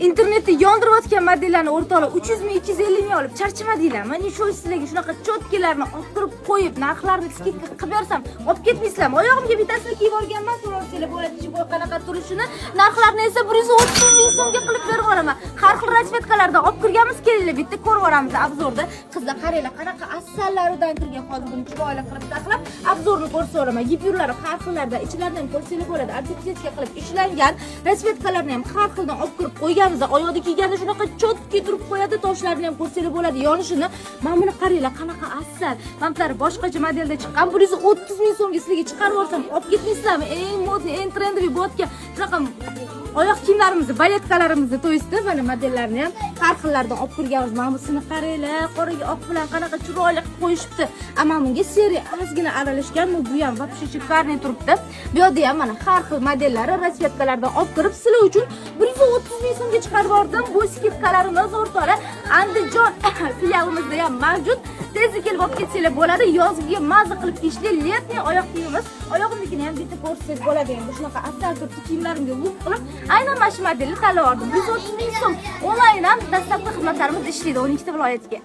internetda yondirayotgan modellarni o'rtoqlar 300 ming 250 ming olib charchamadinglarmi? Mana shu sizlarga shunaqa chotkalarni olib turib qo'yib, narxlarni skidka qilib bersam, olib ketmaysizlarmi? Oyog'imga bitasini kiyib olganman, so'rasizlar bo'ladi, ichi bo'y qanaqa turishini. Narxlarni esa 130 ming so'mga qilib berib yuboraman. Har xil rasvetkalarda olib kirganmiz, kelinglar, bitta ko'rib olamiz obzorda. Qizlar qaranglar, qanaqa asallaridan kirgan hozir buni chiroyli qilib taqlab, obzorni ko'rsataman. Yipyurlari har xillarda, ichlaridan ham ko'rsanglar bo'ladi. Artifisiya qilib ishlangan rasvetkalarni ham har xildan olib kirib qo'yganmiz. Oyoqda kiyganda shunaqa chotki turib qo'yadi, toshlarni ham ko'rsanglar bo'ladi, yonishini. Mana buni qaranglar, qanaqa asal. Mantlari boshqacha modelda chiqqan. 130 ming so'mga sizlarga chiqarib yuborsam, olib ketmaysizlarmi? Eng modniy, eng trendiy bo'tga shunaqa oyoq kiyimlarimizni, baletkalarimizni to'yisda mana modellarni ham har xillardan olib kirganmiz. Mana busini qaranglar, qoraga oq bilan qanaqa chiroyli qilib qo'yishibdi. Ammo bunga seriya ozgina aralashgan, bu ham вообще шикарный turibdi. Bu yerda ham mana har xil modellari, rasvetkalardan olib kirib sizlar uchun 130 ming so'mga chiqarib yubordim. Bu skidkalarimiz o'rtoqlar Andijon filialimizda ham mavjud. Tezda kelib olib ketsanglar bo'ladi. Yozgiga maza qilib kiyishli letniy oyoq kiyimimiz. Oyog'imnikini ham bitta ko'rsangiz bo'ladi. Endi shunaqa asal turibdi kiyimlarimga luk qilib aynan mana shu modelni tanlab oldim. 130 ming so'm. Onlayn ham dastlabki xizmatlarimiz ishlaydi 12 ta viloyatga.